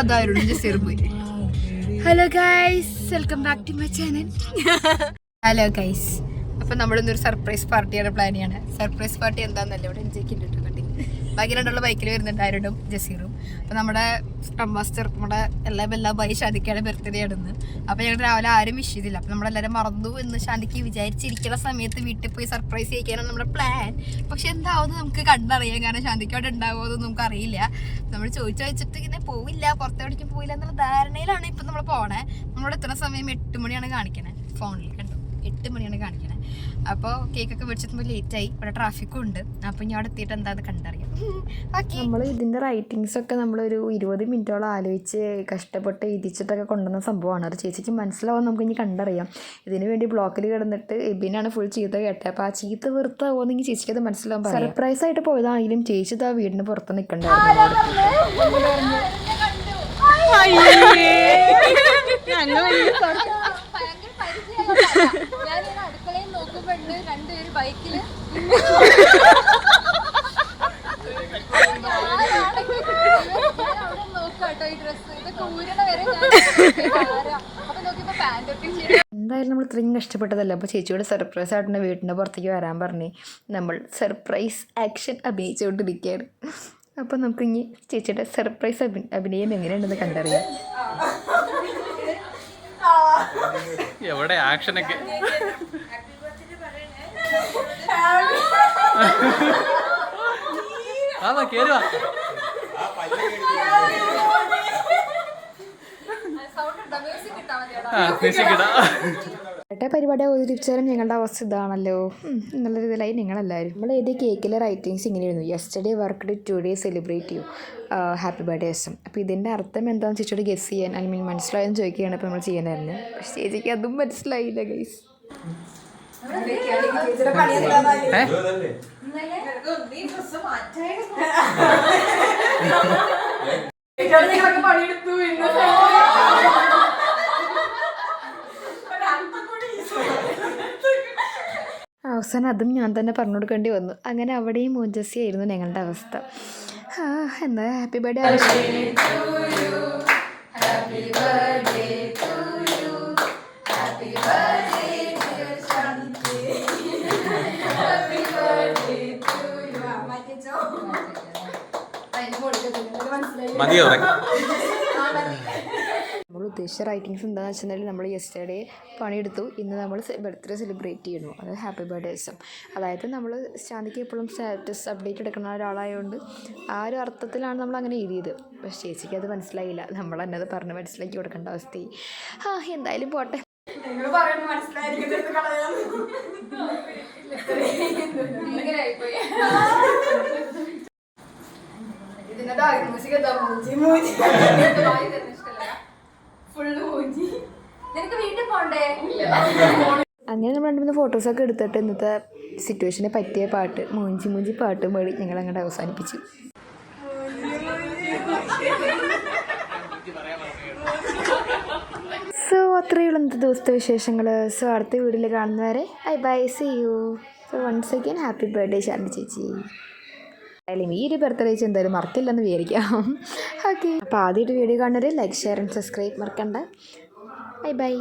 അതായിരുന്നു ജസീർ പോയി. Hello guys, welcome back to my channel. Hello guys, അപ്പൊ നമ്മളിന്നൊരു സർപ്രൈസ് പാർട്ടിയാണ് പ്ലാൻ ചെയ്യണേ. സർപ്രൈസ് പാർട്ടി എന്താന്നല്ലേ ഇവിടെ എൻജോയ്ക്കിട്ടുണ്ട്. ബാക്കി രണ്ടുള്ള ബൈക്കിൽ വരുന്നുണ്ട് ആരോടും ജസീറും. അപ്പൊ നമ്മുടെ സ്ക്രം മാസ്റ്റർ നമ്മുടെ എല്ലാ ബൈ ശാന്തിക്കയുടെ ബർത്ത്ഡേ ആണെന്ന്. അപ്പൊ ഞങ്ങൾ രാവിലെ ആരും വിഷ് ചെയ്തില്ല. അപ്പൊ നമ്മളെല്ലാവരും മറന്നു എന്ന് ശാന്തിക്ക് വിചാരിച്ചിരിക്കുന്ന സമയത്ത് വീട്ടിൽ പോയി സർപ്രൈസ് ചെയ്യിക്കാനാണ് നമ്മുടെ പ്ലാൻ. പക്ഷെ എന്താവുമെന്ന് നമുക്ക് കണ്ടറിയാം, കാരണം ശാന്തിക്ക് അവിടെ ഉണ്ടാവുമെന്ന് നമുക്ക് അറിയില്ല. നമ്മൾ ചോദിച്ചു വെച്ചിട്ട് ഇങ്ങനെ പോവില്ല, പുറത്തെവിടേക്കും പോയില്ല എന്നുള്ള ധാരണയിലാണ് ഇപ്പൊ നമ്മൾ പോണേ. നമ്മളോട് എത്ര സമയം 8 മണിയാണ് കാണിക്കണേ ഫോണിൽ, കണ്ടു 8 മണിയാണ് കാണിക്കണേ. അപ്പോൾ കേക്കൊക്കെ മേടിച്ചെത്തുമ്പോൾ ലേറ്റായി, ഇവിടെ ട്രാഫിക്കും ഉണ്ട്. അപ്പോൾ ഞാൻ അവിടെ എത്തിയിട്ട് എന്താണെന്ന് കണ്ടറിയാം. നമ്മൾ ഇതിൻ്റെ റൈറ്റിങ്സൊക്കെ നമ്മളൊരു 20 മിനിറ്റോളം ആലോചിച്ച് കഷ്ടപ്പെട്ട് എഴുതിച്ചിട്ടൊക്കെ കൊണ്ടുവന്ന സംഭവമാണ്. അത് ചേച്ചിക്ക് മനസ്സിലാവും, നമുക്ക് ഇനി കണ്ടറിയാം. ഇതിന് വേണ്ടി ബ്ലോക്കിൽ കിടന്നിട്ട് എബിനാണ് ഫുൾ ചീത്ത കേട്ടത്. അപ്പോൾ ആ ചീത്ത വെറുത്താവുമെന്നെങ്കിൽ ചേച്ചിക്ക് അത് മനസ്സിലാവും. സർപ്രൈസ് ആയിട്ട് പോയതാണെങ്കിലും ചേച്ചി ആ വീടിന് പുറത്ത് നിൽക്കണ്ടായിരുന്നു. അടുക്കളയിൽ നോക്കുമ്പോണ്ട് രണ്ടുപേര് ബൈക്കില് നോക്കാട്ടോ ഈ ഡ്രസ്സ് ഇതൊക്കെ ഊരണ വരെ. അപ്പൊ നോക്കിയപ്പോ പാൻറ്റൊക്കെ. എന്തായാലും നമ്മൾ ഇത്രയും കഷ്ടപ്പെട്ടതല്ല. അപ്പോൾ ചേച്ചിയോട് സർപ്രൈസ് ആയിട്ട് വീട്ടിൻ്റെ പുറത്തേക്ക് വരാൻ പറഞ്ഞ് നമ്മൾ സർപ്രൈസ് ആക്ഷൻ അഭിനയിച്ചുകൊണ്ടിരിക്കുകയാണ്. അപ്പോൾ നമുക്കിനി ചേച്ചിയുടെ സർപ്രൈസ് അഭിനയം എങ്ങനെയുണ്ടെന്ന് കണ്ടറിയാം. എവിടെ ആക്ഷനൊക്കെ കേറുവാ പരിപാടി അവതരിപ്പിച്ചാലും ഞങ്ങളുടെ അവസ്ഥ ഇതാണല്ലോ എന്നുള്ള രീതിയിലായി നിങ്ങളെല്ലാവരും. നമ്മൾ എഴുതിയ കേക്കിലെ റൈറ്റിങ്സ് ഇങ്ങനെയായിരുന്നു: yesterday worked today celebrate you, happy ബർത്ത്ഡേസും. അപ്പോൾ ഇതിൻ്റെ അർത്ഥം എന്താണെന്ന് ചേച്ചിയോട് ഗസ് ചെയ്യാൻ, ഐ മീൻ മനസ്സിലായെന്ന് ചോദിക്കുകയാണ് ഇപ്പോൾ നമ്മൾ ചെയ്യാനായിരുന്നു. പക്ഷേ ചേച്ചിക്ക് അതും മനസ്സിലായില്ല ഗൈസ്. അവസാനം അതും ഞാൻ തന്നെ പറഞ്ഞു കൊടുക്കേണ്ടി വന്നു. അങ്ങനെ അവിടെയും മോഞ്ചസി ആയിരുന്നു ഞങ്ങളുടെ അവസ്ഥ. എന്താ ഹാപ്പി ബർത്ത്ഡേ മതിയോ? നമ്മൾ ഉദ്ദേശിച്ച റൈറ്റിങ്സ് എന്താണെന്ന് വെച്ചിട്ടുണ്ടെങ്കിൽ നമ്മൾ യെസ്റ്റർഡേ പണിയെടുത്തു, ഇന്ന് നമ്മൾ ബർത്ത്ഡേ സെലിബ്രേറ്റ് ചെയ്യുന്നു, അത് ഹാപ്പി ബർത്ത്ഡേസും. അതായത് നമ്മൾ ശാന്തിക്ക് എപ്പോഴും സ്റ്റാറ്റസ് അപ്ഡേറ്റ് എടുക്കുന്ന ഒരാളായതുകൊണ്ട് ആ ഒരു അർത്ഥത്തിലാണ് നമ്മൾ അങ്ങനെ എഴുതിയത്. പക്ഷേ ചേച്ചിക്ക് അത് മനസ്സിലായില്ല, നമ്മൾ തന്നെ അത് പറഞ്ഞ് മനസ്സിലാക്കി കൊടുക്കേണ്ട അവസ്ഥയായി. എന്തായാലും പോട്ടെ. അങ്ങനെ നമ്മൾ 2-3 ഫോട്ടോസൊക്കെ എടുത്തിട്ട് ഇന്നത്തെ സിറ്റുവേഷനെ പറ്റിയ പാട്ട് മൂഞ്ചി പാട്ട് പാടി ഞങ്ങൾ അങ്ങോട്ട് അവസാനിപ്പിച്ചു. സോ അത്രയുള്ള ഇന്നത്തെ ദിവസത്തെ വിശേഷങ്ങൾ. സോ അടുത്ത വീഡിയോയിൽ കാണുന്നവരെ bye see you. So once again happy birthday Shanti ചേച്ചി. അല്ലെങ്കിൽ ഈ ഒരു ബർത്ത്ഡേ ചേച്ചി എന്തായാലും മറക്കില്ലെന്ന് വിചാരിക്കാം. ഓക്കെ, അപ്പോൾ ആദ്യമായിട്ട് വീഡിയോ കാണുന്നവരെ ലൈക്ക്, ഷെയർ ആൻഡ് സബ്സ്ക്രൈബ് മറക്കണ്ട. ബൈ.